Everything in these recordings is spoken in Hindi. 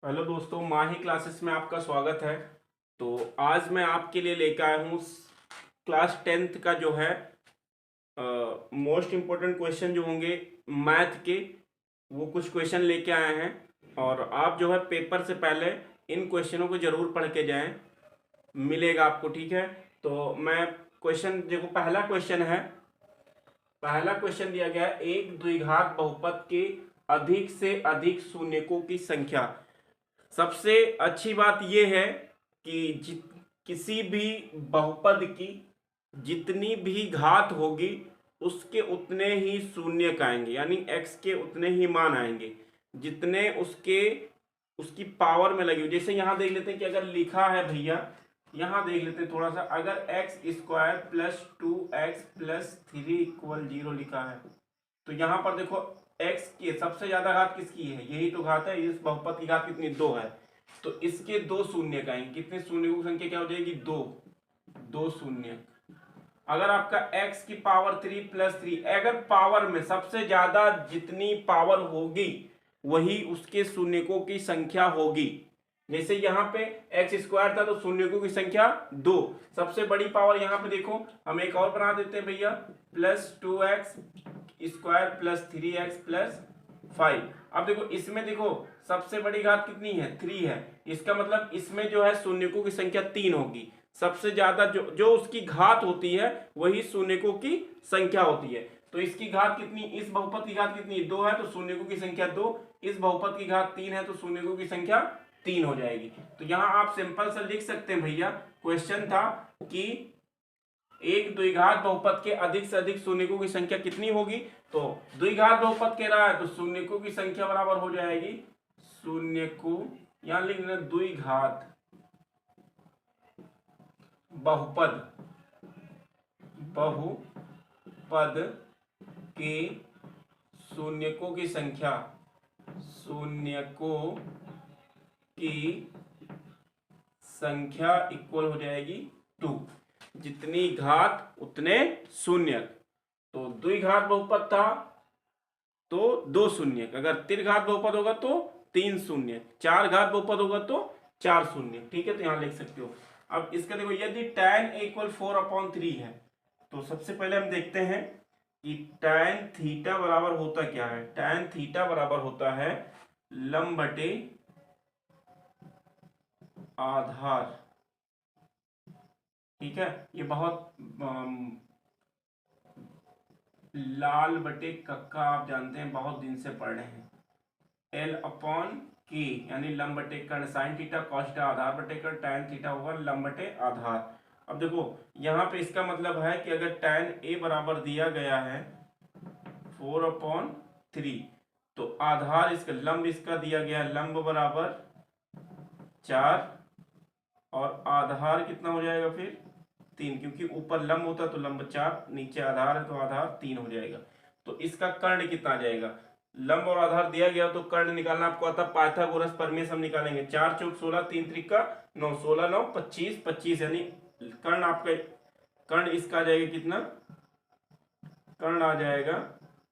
हेलो दोस्तों, माही क्लासेस में आपका स्वागत है। तो आज मैं आपके लिए लेकर आया हूँ क्लास 10th का जो है मोस्ट इम्पोर्टेंट क्वेश्चन जो होंगे मैथ के, वो कुछ क्वेश्चन लेके आए हैं। और आप जो है पेपर से पहले इन क्वेश्चनों को ज़रूर पढ़ के जाएं, मिलेगा आपको। ठीक है, तो मैं क्वेश्चन देखो, पहला क्वेश्चन दिया गया है, एक द्विघात बहुपद के अधिक से अधिक शून्यकों की संख्या। सबसे अच्छी बात यह है कि किसी भी बहुपद की जितनी भी घात होगी उसके उतने ही शून्यक आएंगे, यानी x के उतने ही मान आएंगे जितने उसके उसकी पावर में लगी हुई। जैसे यहां देख लेते हैं कि अगर लिखा है भैया, यहां देख लेते हैं थोड़ा सा, अगर x square plus 2x plus 3 equal 0 लिखा है, तो यहां पर देखो x की सबसे ज्यादा घात किसकी है, यही तो घात है। इस बहुपद की घात कितनी, 2 है। तो इसके दो शून्य का आएंगे, कितने शून्य की संख्या क्या हो जाएगी, दो। दो शून्य। अगर आपका x की पावर 3 प्लस 3, अगर पावर में सबसे ज्यादा जितनी पावर होगी वही उसके शून्यकों की संख्या होगी। जैसे यहाँ पे एक्स स्क्वायर था तो शून्यकों की संख्या 2, सबसे बड़ी पावर यहाँ पे देखो हम एक और बना देते हैं भैया, plus 2x square plus 3x plus 5। अब देखो इसमें देखो सबसे बड़ी घात कितनी है, 3 है। इसका मतलब इसमें जो है शून्यकों की संख्या 3 होगी। सबसे ज्यादा जो जो उसकी घात होती है वही शून्यकों की संख्या होती है। तो इसकी घात कितनी, इस बहुपद की घात कितनी, 2 है, तो शून्यकों की संख्या 2। इस बहुपद की घात 3 है तो शून्यकों की संख्या 3 हो जाएगी। तो यहां आप सिंपल सा लिख सकते हैं भैया, क्वेश्चन था कि एक द्विघात बहुपद के अधिक से अधिक शून्यकों की संख्या कितनी होगी। तो द्विघात बहुपद कह रहा है तो शून्यकों की संख्या बराबर हो जाएगी शून्यकों, यहां लिख लेना द्विघात बहुपद बहुपद के शून्यकों की संख्या, शून्यकों की संख्या इक्वल हो जाएगी 2। जितनी घात उतने शून्य। तो द्विघात बहुपद था तो 2 शून्य, अगर त्रिघात बहुपद होगा तो 3 शून्य, चार घात बहुपद होगा तो 4 शून्य। ठीक है, तो यहां लिख सकते हो। अब इसका देखो, यदि tan इक्वल 4/3 है तो सबसे पहले हम देखते हैं कि tan थीटा बराबर होता क्या है। tan थीटा बराबर होता है लंब बटे आधार। ठीक है, ये बहुत लाल बटे कक्का आप जानते हैं, बहुत दिन से पढ़ रहे हैं। एल अपॉन के यानी लंब बटे कर्ण, साइन थीटा कॉस थीटा आधार बटे कर्ण, tan थीटा होगा लंब बटे आधार। अब देखो यहाँ पे इसका मतलब है कि अगर tan ए बराबर दिया गया है 4/3, तो आधार इसका लंब इसका दिया गया है लंब बराबर 4, और आधार कितना हो जाएगा फिर 3, क्योंकि ऊपर लंब होता है तो लंब 4, नीचे आधार है तो आधार 3 हो जाएगा। तो इसका कर्ण कितना आ जाएगा, लंब और आधार दिया गया तो कर्ण निकालना आपको आता है, पाइथागोरस प्रमेय से हम निकालेंगे। 4 चौक 16, 3 त्रिका 9, 16 9 25, 25 यानी कर्ण आपका, कर्ण इसका आ जाएगा कितना, कर्ण आ जाएगा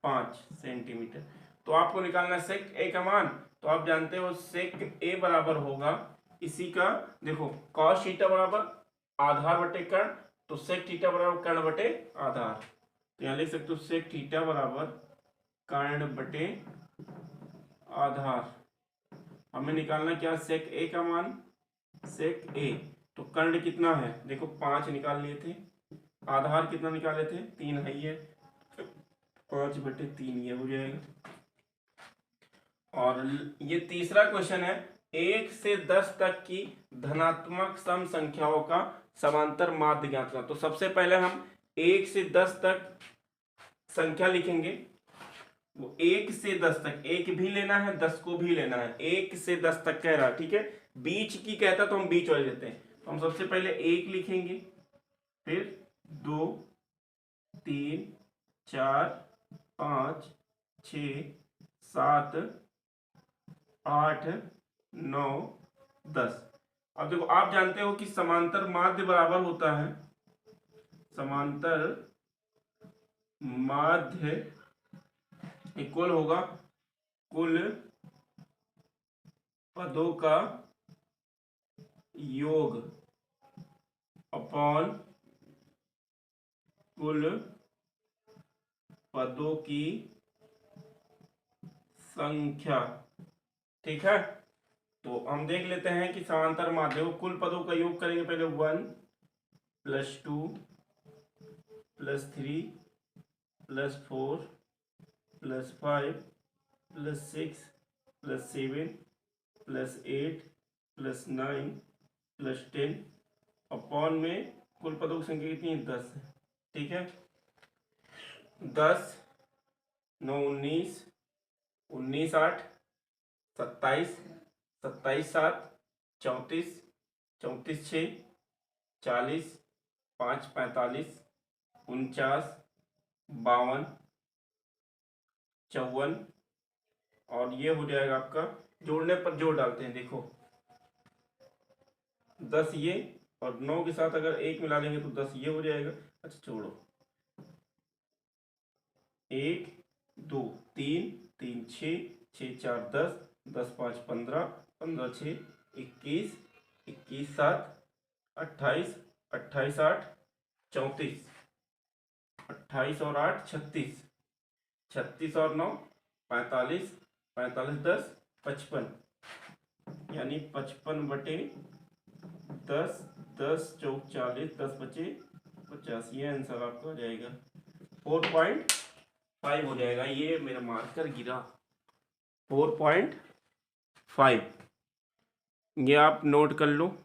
5 सेंटीमीटर। तो आपको निकालना सेक ए का मान, तो आप जानते हो सेक ए बराबर होगा इसी का, देखो कॉस थीटा बराबर आधार बटे कर्ण, तो सेक थीटा बराबर कर्ण बटे आधार। तो यहां लिख सकते हो सेक थीटा बराबर कर्ण बटे आधार। हमें निकालना क्या, सेक ए का मान, सेक ए। तो कर्ण कितना है, देखो 5 निकाल लिए थे, आधार कितना निकाले थे, 3 है, ये 5/3 ये हो जाएगा। और ये तीसरा क्वेश्चन है, 1 से 10 तक की धनात्मक सम संख्याओं का समांतर माध्य ज्ञात करना। तो सबसे पहले हम 1 से 10 तक संख्या लिखेंगे। वो 1 से 10 तक, एक भी लेना है 10 को भी लेना है, 1 से 10 तक कह रहा है। ठीक है, बीच की कहता तो हम बीच वाले लेते हैं। तो हम सबसे पहले 1 लिखेंगे, फिर 2 3 4 5 6 7 8 9 10। अब देखो आप जानते हो कि समांतर माध्य बराबर होता है, समांतर माध्य इक्वल होगा कुल पदों का योग अपॉन कुल पदों की संख्या। ठीक है, तो हम देख लेते हैं कि समांतर माध्यम कुल पदों का योग करेंगे। पहले 1 + 2 + 3 + 4 + 5 + 6 + 7 + 8 + 9 + 10 अपॉन में कुल पदों की संख्या कितनी है? 10 है। ठीक है, 10 9 19 19 8 27 27 7 34 34 6 40 5 45 49 52 54 और ये हो जाएगा आपका, जोड़ने पर जोड़ डालते हैं। देखो 10 ये और 9 के साथ अगर 1 मिला लेंगे तो 10 ये हो जाएगा। अच्छा छोड़ो, 1 2 3 3 6 6 4 10 10 5 15 15 6 21 21 7 28 28 8 34 28 और 8 36 36 और 9 45 45 10 55 यानी 55/10 10 चौक 40 10 बचे 50। ये आंसर आपका हो जाएगा 4.5 हो जाएगा। ये मेरा मार्कर गिरा, 4.5। ये आप नोट कर लो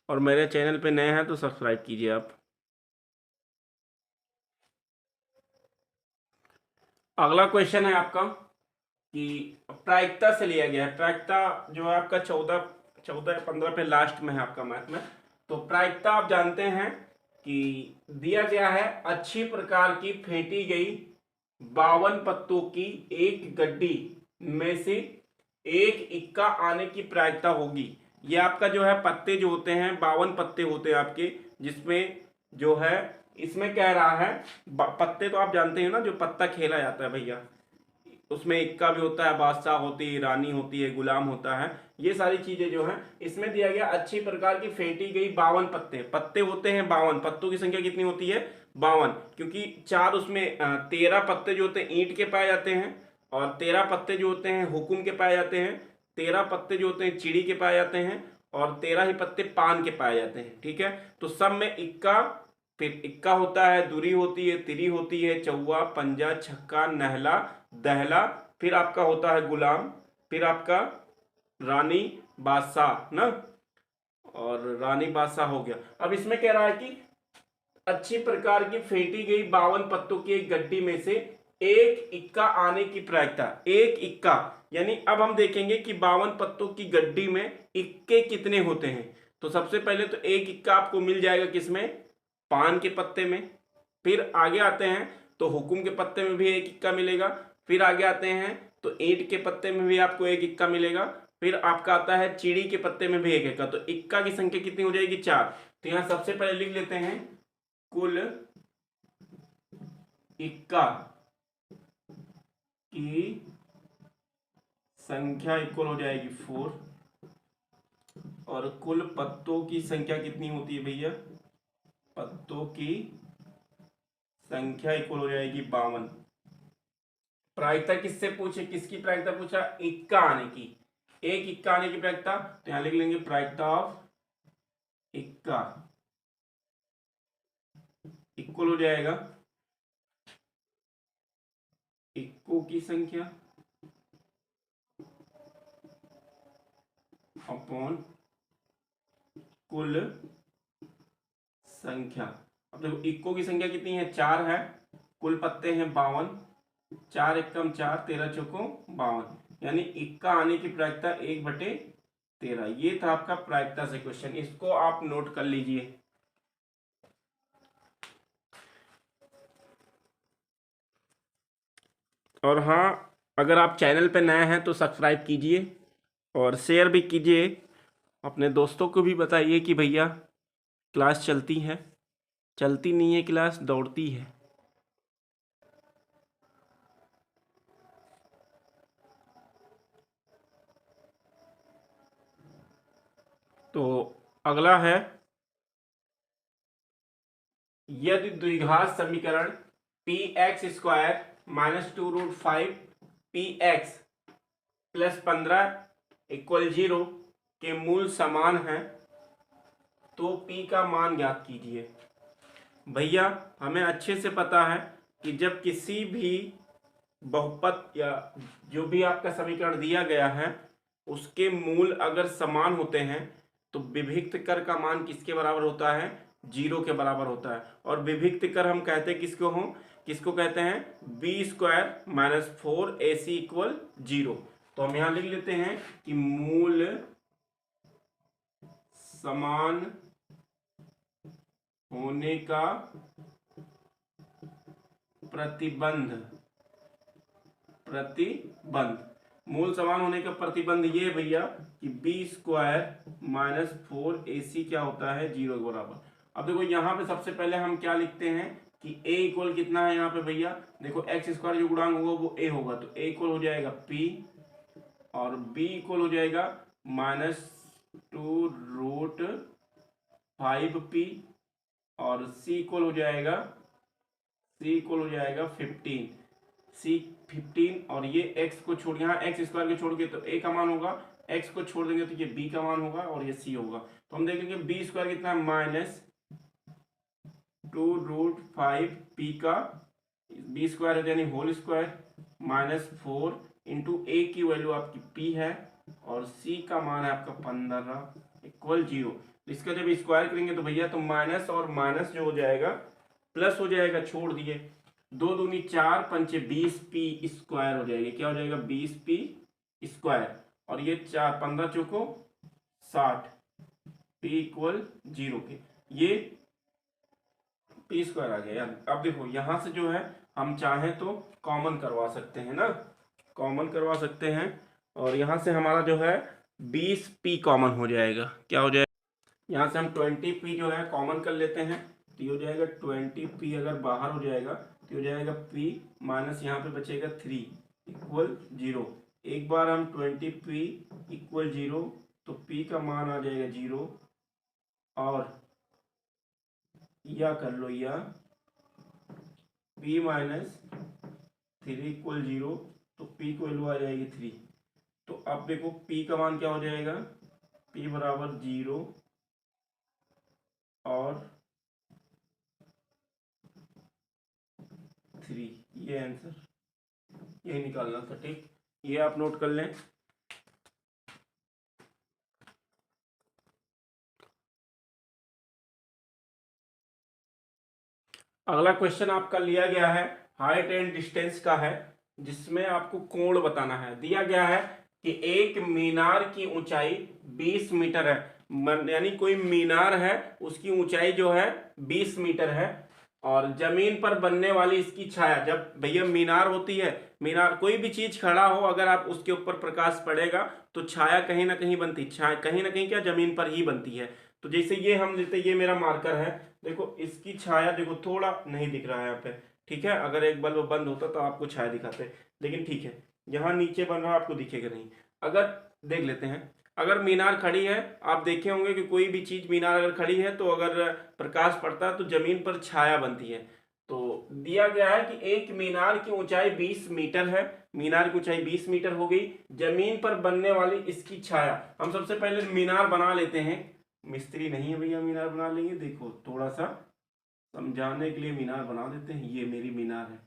और मेरे चैनल पे नए हैं तो सब्सक्राइब कीजिए आप। अगला क्वेश्चन है आपका कि प्रायिकता से लिया गया है। प्रायिकता जो है आपका 14 पे लास्ट में है आपका मैथ में। तो प्रायिकता आप जानते हैं कि दिया गया है अच्छी प्रकार की फेंटी गई 52 पत्तों की एक गड्डी में से एक इक्का आने की प्रायिकता होगी। ये आपका जो है पत्ते जो होते हैं 52 पत्ते होते हैं आपके, जिसमें जो है इसमें कह रहा है पत्ते तो आप जानते हैं ना, जो पत्ता खेला जाता है भैया, उसमें इक्का भी होता है, बादशाह होती है, रानी होती है, गुलाम होता है। ये सारी चीजें जो है इसमें दिया गया अच्छी प्रकार की फेंटी गई 52 पत्ते होते हैं 52। पत्तों की संख्या कितनी होती है? 52, क्योंकि 4 उसमें 13 पत्ते जो होते हैं ईंट के पाए जाते हैं और 13 पत्ते जो होते हैं हुकुम के पाए जाते हैं, 13 पत्ते जो होते हैं चिड़ी के पाए जाते हैं और 13 ही पत्ते पान के पाए जाते हैं। ठीक है, तो सब में इक्का, फिर इक्का होता है, दूरी होती है, तिरी होती है, चौवा, पंजा, छक्का, नहला, दहला, फिर आपका होता है गुलाम, फिर आपका रानी, बादशाह ना, और रानी बादशाह हो गया। अब इसमें कह रहा है कि अच्छी प्रकार की फेंटी गई 52 पत्तों की एक गड्डी में से एक इक्का आने की प्रायिकता। एक इक्का यानी अब हम देखेंगे कि 52 पत्तों की गड्डी में इक्के कितने होते हैं। तो सबसे पहले तो एक इक्का आपको मिल जाएगा किसमें? पान के पत्ते में। फिर आगे आते हैं तो हुकुम के पत्ते में भी एक इक्का मिलेगा। फिर आगे आते हैं तो ईंट के पत्ते में भी आपको एक इक्का मिलेगा। फिर आपका आता है चिड़ी के पत्ते में भी एक इक्का। तो इक्का की संख्या कितनी हो जाएगी? 4। तो यहां सबसे पहले लिख लेते हैं कुल इक्का की संख्या इक्वल हो जाएगी 4 और कुल पत्तों की संख्या कितनी होती है भैया? पत्तों की संख्या इक्वल हो जाएगी 52। प्रायिकता किससे पूछे? किसकी प्रायिकता पूछा? इक्का आने की। एक इक्का आने की प्रायिकता, तो यहां लिख लेंगे प्रायिकता ऑफ इक्का इक्वल हो जाएगा इक्कों की संख्या अपॉन कुल संख्या। अब देखो इक्को की संख्या कितनी है? 4 है, कुल पत्ते हैं 52, 4 एकम 4, 13 चौको 52, यानी इक्का आने की प्रायिकता 1/13। ये था आपका प्रायिकता से क्वेश्चन, इसको आप नोट कर लीजिए। और हाँ, अगर आप चैनल पे नए हैं तो सब्सक्राइब कीजिए और शेयर भी कीजिए, अपने दोस्तों को भी बताइए कि भैया क्लास चलती है। चलती नहीं है क्लास, दौड़ती है। तो अगला है, यदि द्विघात समीकरण P x square minus 2√5 P x plus 15 equal 0 के मूल समान है तो पी का मान ज्ञात कीजिए। भैया हमें अच्छे से पता है कि जब किसी भी बहुपद या जो भी आपका समीकरण दिया गया है उसके मूल अगर समान होते हैं तो विभिक्त कर का मान किसके बराबर होता है, 0 के बराबर होता है। और विभिक्त कर हम कहते हैं किसको कहते हैं, B square minus 4ac equal 0। तो हम यहां लिख लेते हैं कि मूल समान होने का प्रतिबंध मूल समान होने का प्रतिबंध ये है भैया कि बी स्क्वायर माइनस 4ac क्या होता है, 0 के बराबर। अब देखो यहाँ पे सबसे पहले हम क्या लिखते हैं कि a इक्वल कितना है यहाँ पे भैया, देखो एक्स स्क्वायर जो गुणांक होगा वो a होगा, तो a इक्वल हो जाएगा p और b इक्वल हो जाएगा -2√5p और c इक्वल हो जाएगा 15 और ये x को छोड़, यहाँ एक्स स्क्वायर को छोड़ के तो a का मान होगा, x को छोड़ देंगे तो ये b का मान होगा और ये c होगा। तो हम देखेंगे b स्क्वायर कितना है, -2√5p का b स्क्वायर है यानी होल स्क्वायर -4 इंटू a की वैल्यू आपकी p है और c का मान है आपका 15 इक्वल 0। इसका जब स्क्वायर करेंगे तो भैया तो माइनस और माइनस जो हो जाएगा प्लस हो जाएगा, छोड़ दिए, 2 दूनी 4 पंचे 20p स्क्वायर हो जाएगी, क्या हो जाएगा 20p स्क्वायर और ये 4 15 चौको 60 p इक्वल 0 के, ये p स्क्वायर आ गया। अब देखो यहां से जो है हम चाहें तो कॉमन करवा सकते हैं ना, कॉमन करवा सकते हैं और यहां से हमारा जो है 20p कॉमन हो जाएगा, क्या हो जाएगा, यहाँ से हम 20p जो है कॉमन कर लेते हैं तो ये हो जाएगा 20p, अगर बाहर हो जाएगा तो हो जाएगा p माइनस यहाँ पे बचेगा 3 इक्वल 0। एक बार हम 20p इक्वल 0 तो p का मान आ जाएगा 0 और या कर लो या p माइनस 3 इक्वल 0 तो p को वैल्यू आ जाएगी 3। तो अब देखो p का मान क्या हो जाएगा, p बराबर 0 और 3, ये आंसर यही निकालना था, ठीक, ये आप नोट कर लें। अगला क्वेश्चन आपका लिया गया है हाइट एंड डिस्टेंस का है, जिसमें आपको कोण बताना है। दिया गया है कि एक मीनार की ऊंचाई 20 मीटर है, यानी कोई मीनार है उसकी ऊंचाई जो है 20 मीटर है और जमीन पर बनने वाली इसकी छाया, जब भैया मीनार होती है, मीनार कोई भी चीज खड़ा हो अगर आप उसके ऊपर प्रकाश पड़ेगा तो छाया कहीं ना कहीं बनती, छाया कहीं ना कहीं क्या जमीन पर ही बनती है। तो जैसे ये हम लेते, ये मेरा मार्कर है, देखो इसकी छाया देखो थोड़ा नहीं दिख रहा है यहाँ पे, ठीक है, अगर एक बल्ब बंद होता तो आपको छाया दिखाते, लेकिन ठीक है यहाँ नीचे बन रहा आपको दिखेगा नहीं। अगर देख लेते हैं, अगर मीनार खड़ी है, आप देखे होंगे कि कोई भी चीज मीनार अगर खड़ी है तो अगर प्रकाश पड़ता है तो जमीन पर छाया बनती है। तो दिया गया है कि एक मीनार की ऊंचाई 20 मीटर है, मीनार की ऊंचाई 20 मीटर हो गई, जमीन पर बनने वाली इसकी छाया, हम सबसे पहले मीनार बना लेते हैं, मिस्त्री नहीं है भैया मीनार बना लेंगे, देखो थोड़ा सा समझाने के लिए मीनार बना देते हैं, ये मेरी मीनार है,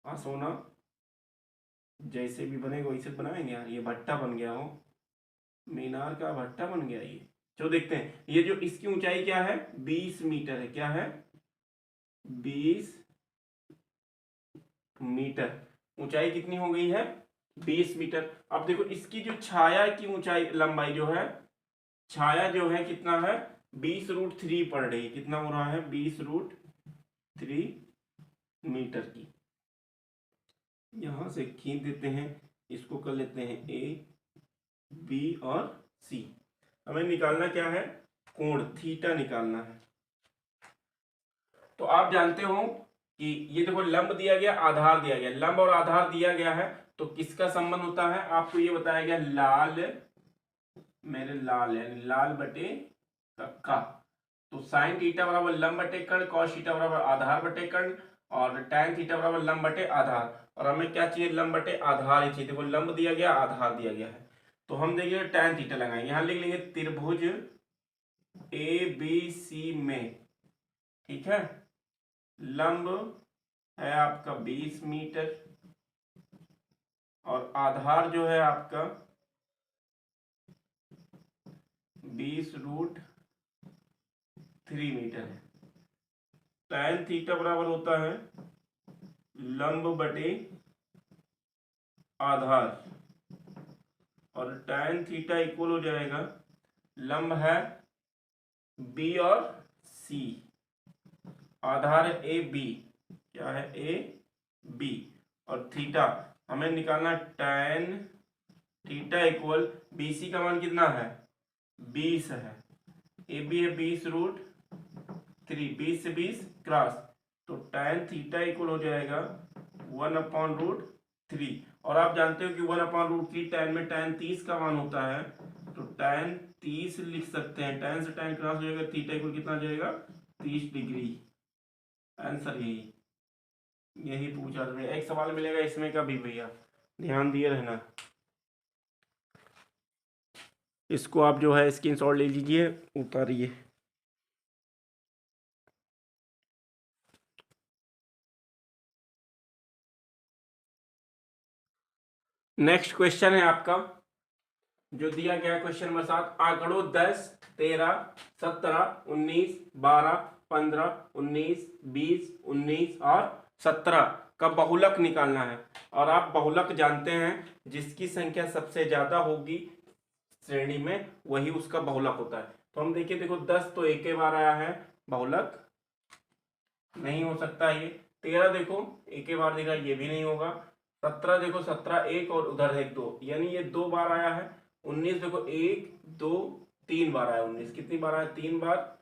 हाँ सोना जैसे भी बनेगा वैसे बनाएंगे यार, ये भट्टा बन गया हो, मीनार का भट्टा बन गया ये। जो देखते हैं ये जो इसकी ऊंचाई क्या है 20 मीटर है, क्या है 20 मीटर, ऊंचाई कितनी हो गई है 20 मीटर। अब देखो इसकी जो छाया की ऊंचाई लंबाई जो है, छाया जो है कितना है 20√3 पड़ रही है, कितना हो रहा है 20√3 मीटर की। यहां से खींच देते हैं, इसको कर लेते हैं ए बी और सी। हमें निकालना क्या है, कोण थीटा निकालना है। तो आप जानते हो कि ये देखो लंब दिया गया, आधार दिया गया, लंब और आधार दिया गया है तो किसका संबंध होता है, आपको ये बताया गया लाल मेरे लाल यानी लाल बटे कक्का। तो साइन थीटा बराबर लंब बटे कर्ण, कॉस थीटा बराबर आधार बटे कर्ण, और टैन थीटा बराबर लंब बटे आधार। और हमें क्या चाहिए, लंब बटे आधार ही चाहिए। देखो लंब दिया गया, आधार दिया गया है, तो हम देखिए टैन थीटा लगाएंगे। यहां लिख लेंगे त्रिभुज ए बी सी में, ठीक है, लंब है आपका 20 मीटर और आधार जो है आपका 20√3 मीटर है। टैन थीटा बराबर होता है लंब बटे आधार, और टैन थीटा इक्वल हो जाएगा, लंब है बी और सी, आधार है ए बी, क्या है ए बी, और थीटा हमें निकालना tan theta equal B C का मान कितना है 20 है, ए बी है 20√3, 20 से 20 क्रॉस, तो टैन थीटा इक्वल हो जाएगा 1/√3। और आप जानते हो कि 1/√3 टैन में टैन 30 का मान होता है, तो टैन 30 लिख सकते हैं, टैन से टैन क्रॉस हो जाएगा, थीटा इक्वल कितना आ जाएगा 30 डिग्री। आंसर यही पूछा था। एक सवाल मिलेगा इसमें का भी भैया, ध्यान दिए रहना। इसको आप जो है स्क्रीनशॉट ले लीजिए, उतारिए। नेक्स्ट क्वेश्चन है आपका जो दिया गया क्वेश्चन नंबर 7, आंकड़ों 10, 13, 17, 19, 12, 15, 19, 20, 19 और 17 का बहुलक निकालना है। और आप बहुलक जानते हैं, जिसकी संख्या सबसे ज्यादा होगी श्रेणी में वही उसका बहुलक होता है। तो हम देखिए, देखो 10 तो एक ही बार आया है, बहुलक नहीं हो सकता ये। 13 देखो एक ही बार दिखा, ये भी नहीं होगा। 17 देखो 17 एक और उधर एक दो, यानी ये 2 बार आया है। 19 देखो 1 2 3 बार आया, 19 कितनी बार आया 3 बार।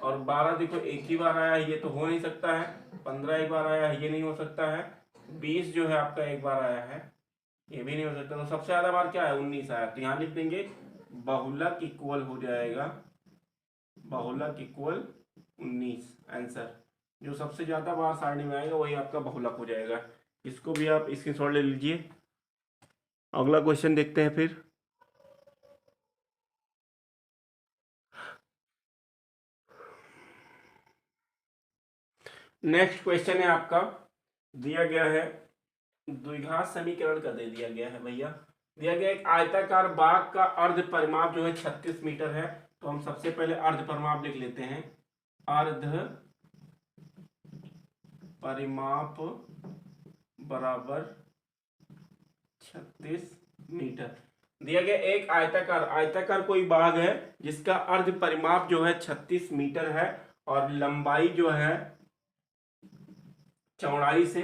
और 12 देखो एक ही बार आया है, ये तो हो नहीं सकता है। 15 एक बार आया है, ये नहीं हो सकता है। 20 जो है आपका एक बार आया है, ये भी नहीं हो सकता। तो सबसे ज्यादा बार क्या है 19 आया, तो यहाँ लिख देंगे बहुलक इक्वल हो जाएगा, बहुलक इक्वल 19। आंसर जो सबसे ज्यादा बार सारणी में आएगा वही आपका बहुलक हो जाएगा। इसको भी आप स्क्रीनशॉट ले लीजिए। अगला क्वेश्चन देखते हैं फिर। नेक्स्ट क्वेश्चन है आपका, दिया गया है द्विघात समीकरण का दे दिया गया है भैया। दिया गया एक आयताकार बाग का अर्ध परिमाप जो है 36 मीटर है। तो हम सबसे पहले अर्ध परिमाप लिख लेते हैं, अर्ध परिमाप बराबर 36 मीटर। दिया गया एक आयताकार, आयताकार कोई बाग है जिसका अर्ध परिमाप जो है 36 मीटर है और लंबाई जो है चौड़ाई से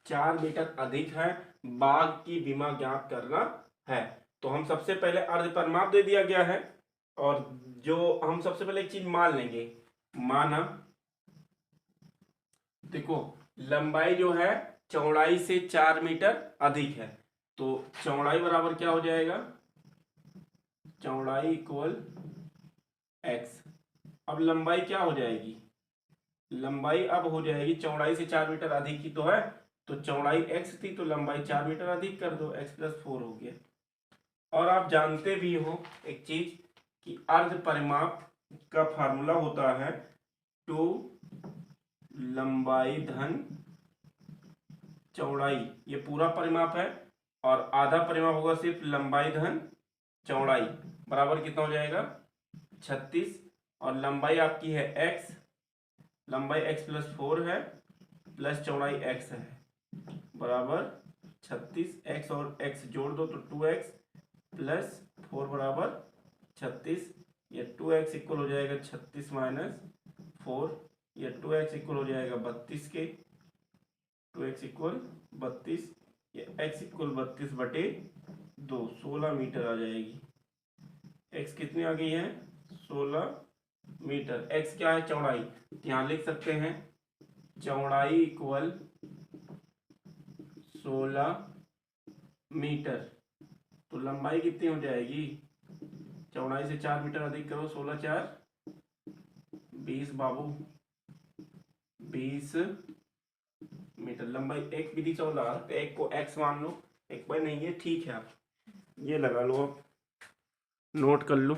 4 मीटर अधिक है, बाग की विमा ज्ञात करना है। तो हम सबसे पहले अर्ध परिमाप दे दिया गया है, और जो हम सबसे पहले एक चीज मान लेंगे, माना देखो लंबाई जो है चौड़ाई से 4 मीटर अधिक है, तो चौड़ाई बराबर क्या हो जाएगा, चौड़ाई इक्वल x। अब लंबाई क्या हो जाएगी, लंबाई अब हो जाएगी चौड़ाई से 4 मीटर अधिक ही तो है, तो चौड़ाई x थी तो लंबाई 4 मीटर अधिक कर दो, x+4 हो गया। और आप जानते भी हो एक चीज कि अर्ध परिमाप का फार्मूला होता है 2 लंबाई धन चौड़ाई, ये पूरा परिमाप है, और आधा परिमाप होगा सिर्फ लंबाई धन चौड़ाई, बराबर कितना हो जाएगा 36। और लंबाई आपकी है x, लंबाई x+4 है प्लस चौड़ाई x है, बराबर 36। x और x जोड़ दो तो 2x प्लस 4 बराबर 36। ये 2x इक्वल हो जाएगा 36 माइनस 4, ये 2x इक्वल हो जाएगा 32 के, 2x इक्वल 32, ये x इक्वल 32 बटे 2, 16 मीटर आ जाएगी। x कितनी आ गई है 16 मीटर। x क्या है चौड़ाई, यहाँ लिख सकते हैं चौड़ाई इक्वल 16 मीटर। तो लंबाई कितनी हो जाएगी चौड़ाई से 4 मीटर अधिक करो, 16 4 20 बाबू, 20 मीटर। लंबाई एक विधि 14, तो एक को x मान लो, एक बार नहीं है, ठीक है, आप ये लगा लो, आप नोट कर लो।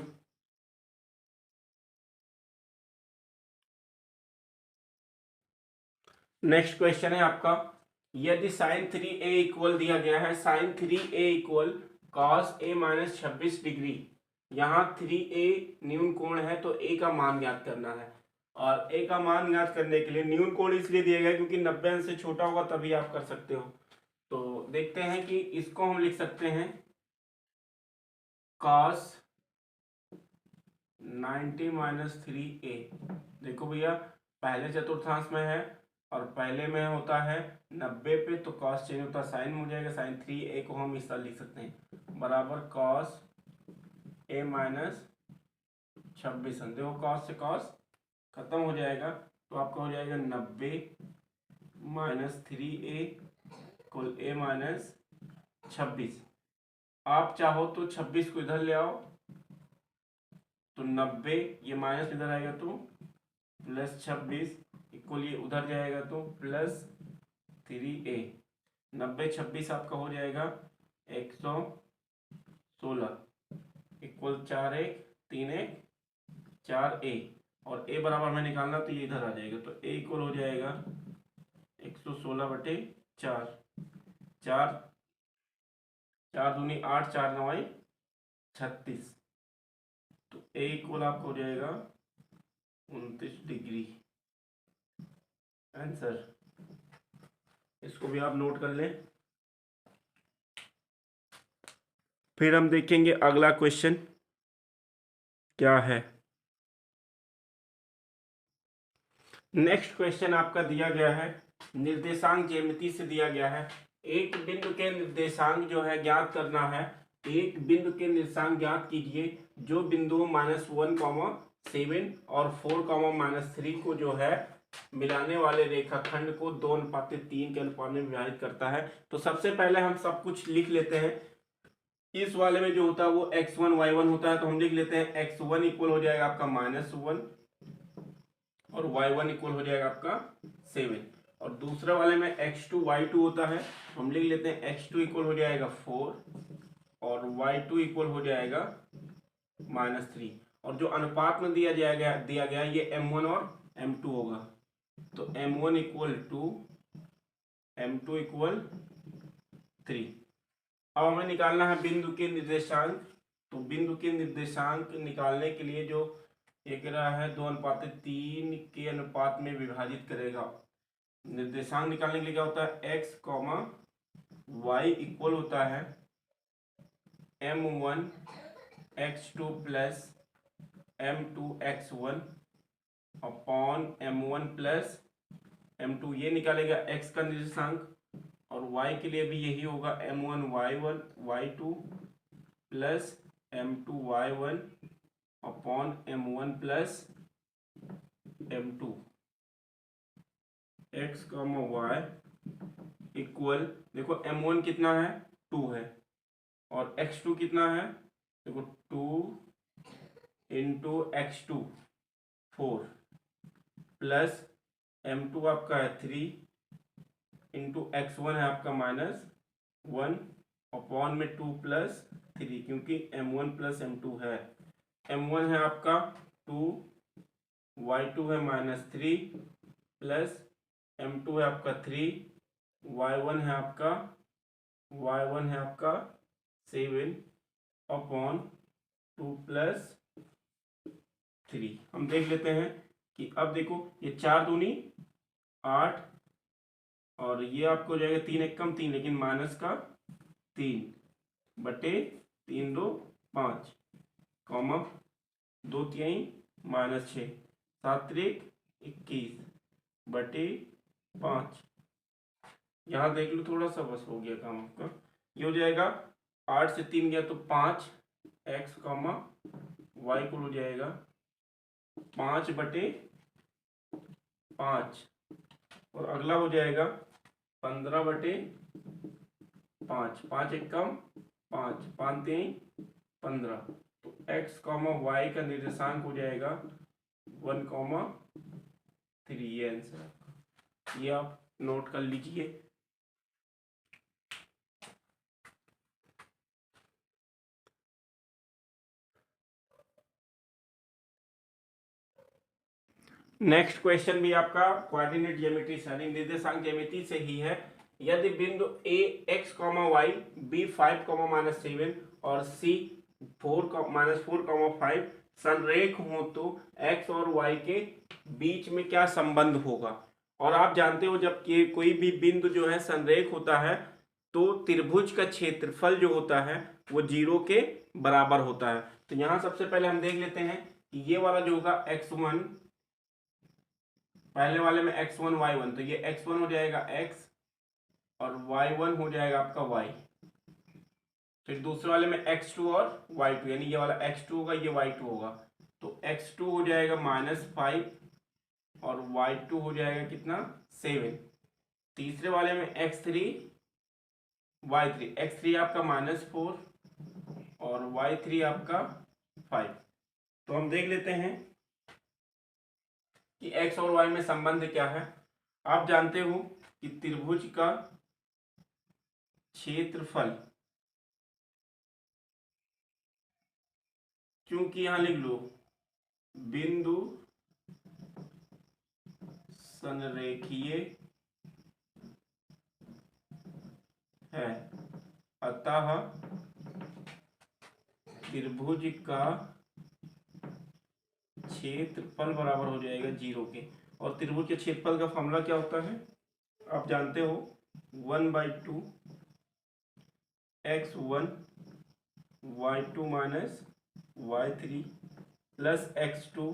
नेक्स्ट क्वेश्चन है आपका, यदि साइन 3a इक्वल दिया गया है, sine 3a equal cos a minus 26 degree, यहाँ 3a न्यून कोण है तो a का मान ज्ञात करना है। और a का मान ज्ञात करने के लिए न्यून कोण इसलिए दिया गया क्योंकि 90 अंश से छोटा होगा तभी आप कर सकते हो। तो देखते हैं कि इसको हम लिख सकते हैं कॉस 90 माइनस 3a। देखो भैया पहले चतुर्थांश में है और पहले में होता है 90 पे, तो कॉस चेंज होता है साइन में हो जाएगा, साइन 3a को हम इस तरह लिख सकते हैं बराबर कॉस a माइनस 26। देखो कॉस से कॉस खत्म हो जाएगा, तो आपका हो जाएगा 90 minus 3a equal a minus 26। आप चाहो तो 26 को इधर ले आओ तो 90, ये माइनस इधर आएगा तो प्लस 26 इक्वल ये उधर जाएगा तो प्लस 3a। 90 26 आपका हो जाएगा 116 इक्वल 4 1 3 1 4a, और a बराबर में निकालना तो ये इधर आ जाएगा, तो a इक्वल हो जाएगा 116 बटे 4, 4 4 दूनी 8 4 9 36, तो a इक्वल आपको हो जाएगा 29 डिग्री। आंसर, इसको भी आप नोट कर लें। फिर हम देखेंगे अगला क्वेश्चन क्या है। नेक्स्ट क्वेश्चन आपका दिया गया है, निर्देशांक ज्यामिति से दिया गया है। एक बिंदु के निर्देशांक जो है ज्ञात करना है। एक बिंदु के निर्देशांक ज्ञात कीजिए जो बिंदुओं -1, 7 और 4, -3 को जो है मिलाने वाले रेखाखंड को 2:3 के अनुपात में विभाजित करता है। तो सबसे पहले हम सब कुछ लिख लेते हैं। इस वाले में जो होता है वो x1 y1 होता है, तो हम लिख लेते हैं x1 इक्वल हो जाएगा आपका -1 और y1 इक्वल हो जाएगा आपका 7। और दूसरे वाले में x2 y2 होता है, हम लिख लेते हैं x2 इक्वल हो जाएगा 4 और y2 इक्वल हो जाएगा -3। और जो अनुपात में दिया गया ये m1 और m2 होगा, तो m1 इक्वल 2 m2 इक्वल 3। अब हमें निकालना है बिंदु के निर्देशांक। तो बिंदु के निर्देशांक निकालने के लिए जो एक रहा है 2:3 के अनुपात में विभाजित करेगा। निर्देशांक निकालने के लिए क्या होता है, x, y इक्वल होता है m1 x2 plus m2 x1 upon m1 plus m2। ये निकालेगा x का निर्देशांक, और y के लिए भी यही होगा m1 y1 y2 plus m2 y1 upon m1 plus m2। x, y equal, देखो m1 कितना है 2 है और x2 कितना है, देखो 2 इंटू x2 4 प्लस m2 आपका है 3 इंटू x1 है आपका -1 अपॉन में 2 प्लस 3, क्योंकि m1 प्लस m2 है। m1 है आपका 2, y2 है -3 प्लस m2 है आपका 3, y1 है आपका 7 अपॉन 2 प्लस 3। हम देख लेते हैं कि अब देखो ये 4 दूनी 8 और ये आपको हो जाएगा 3 1 3, लेकिन माइनस का 3 बटे 3 2 5 कॉमा 2 3 -6 7 3 21 बटे 5। यहाँ देख लो थोड़ा सा, बस हो गया काम आपका। ये हो जाएगा 8 से 3 गया तो 5 x, y को हो जाएगा 5 बटे 5 और अगला हो जाएगा 15 बटे 5, 5 1 5 5 3 15 तो x कॉमा वाई का निर्देशांक हो जाएगा 1,3। ये आंसर आपका, ये आप नोट कर लीजिए। नेक्स्ट क्वेश्चन भी आपका कोऑर्डिनेट ज्योमेट्री से निर्देशांक ज्यामिति से ही है। यदि बिंदु ए एक्स कॉमा वाई, बी 5,-7 और सी 4,-4,5 संरेख हो तो एक्स और वाई के बीच में क्या संबंध होगा। और आप जानते हो जब कि कोई भी बिंदु जो है संरेख होता है तो त्रिभुज का क्षेत्रफल जो होता है वो 0 के बराबर होता है। तो यहां सबसे पहले हम देख लेते हैं कि ये वाला जो होगा x1, पहले वाले में x1 y1, तो ये x1 हो जाएगा x और y1 हो जाएगा आपका y। फिर दूसरे वाले में x2 और y2, यानी ये वाला x2 होगा, ये y2 होगा, तो x2 हो जाएगा -5 और y2 हो जाएगा कितना 7। तीसरे वाले में x3 y3, x3 आपका -4 और y3 आपका 5। तो हम देख लेते हैं कि x और y में संबंध क्या है। आप जानते हो कि त्रिभुज का क्षेत्रफल, क्योंकि यहां लिख लो बिंदु संरेखीय है, अतः त्रिभुज का क्षेत्रफल बराबर हो जाएगा 0 के। और त्रिभुज के क्षेत्रफल का फॉर्मूला क्या होता है आप जानते हो, 1/2 x1 y2 minus y3 plus x2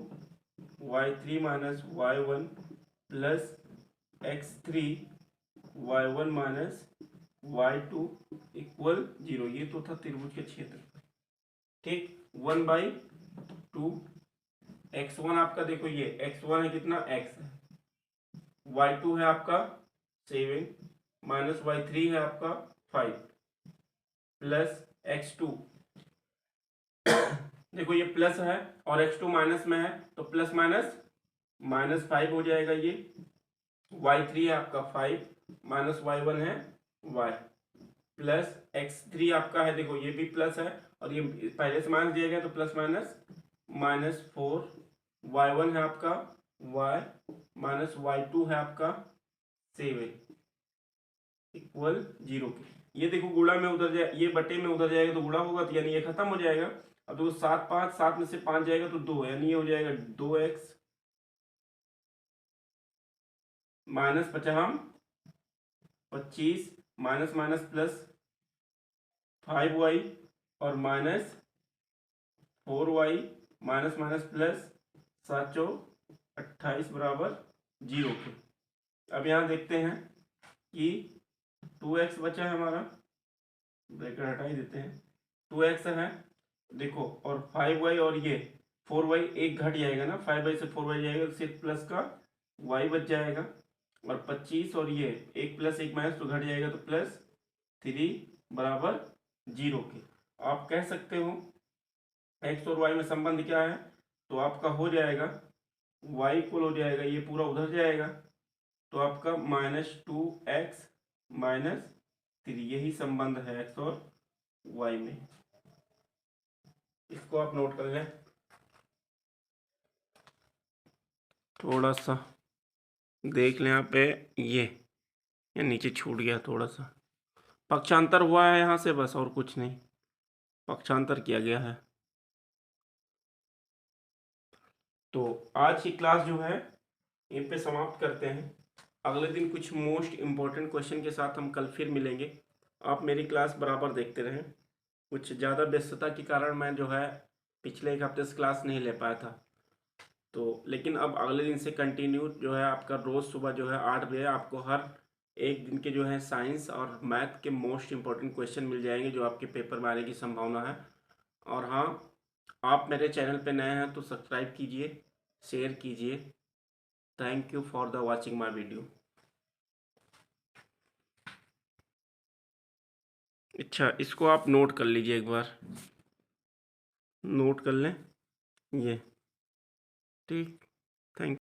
y3 minus y1 plus x3 y1 minus y2 equal 0। ये तो था त्रिभुज के क्षेत्रफल, ठीक। 1/2 x1 आपका देखो, ये x1 है कितना x है, y2 है आपका 7 माइनस y3 है आपका 5 प्लस x2 देखो ये प्लस है और x2 माइनस में है तो प्लस माइनस -5 हो जाएगा। ये y3 है आपका 5 माइनस y1 है y प्लस x3 आपका है, देखो ये भी प्लस है और ये पहले से माइनस दिया गया तो प्लस माइनस -4, y1 है आपका y माइनस y2 है आपका 7 इक्वल 0 के। ये देखो गुणा में उधर जाए, ये बटे में उधर जाएगा तो गुणा होगा, तो यानी ये खत्म हो जाएगा। अब देखो 7 5, 7 में से 5 जाएगा तो 2, यानी ये हो जाएगा 2x minus 25 minus minus plus 5y और minus 4y minus minus plus 7 28 बराबर 0 के। अब यहाँ देखते हैं कि 2x बचा है हमारा, ब्रैकेट हटा ही देते हैं, 2x है देखो, और 5y और ये 4y एक घट जाएगा ना, 5y से 4y जाएगा तो सिर्फ प्लस का y बच जाएगा, और 25 और ये एक प्लस एक माइनस तो घट जाएगा तो +3 बराबर 0 के। आप कह सकते हो x और y में संबंध क्या है, तो आपका हो जाएगा y इक्वल हो जाएगा, ये पूरा उधर जाएगा तो आपका -2x -3, यही संबंध है x और y में। इसको आप नोट कर लें। थोड़ा सा देख लें यहाँ पे, ये नीचे छूट गया, थोड़ा सा पक्षांतर हुआ है यहाँ से, बस और कुछ नहीं, पक्षांतर किया गया है। तो आज की क्लास जो है यहीं पे समाप्त करते हैं। अगले दिन कुछ मोस्ट इम्पोर्टेंट क्वेश्चन के साथ हम कल फिर मिलेंगे। आप मेरी क्लास बराबर देखते रहें। कुछ ज़्यादा व्यस्तता के कारण मैं जो है पिछले एक हफ्ते से क्लास नहीं ले पाया था, तो लेकिन अब अगले दिन से कंटिन्यू जो है आपका रोज़ सुबह जो है 8 बजे आपको हर एक दिन के जो है साइंस और मैथ के मोस्ट इम्पोर्टेंट क्वेश्चन मिल जाएंगे जो आपके पेपर में आने की संभावना है। और हाँ, आप मेरे चैनल पे नए हैं तो सब्सक्राइब कीजिए, शेयर कीजिए। Thank you for the watching my video. अच्छा, इसको आप नोट कर लीजिए एक बार। नोट कर लें ये। ठीक। थैंक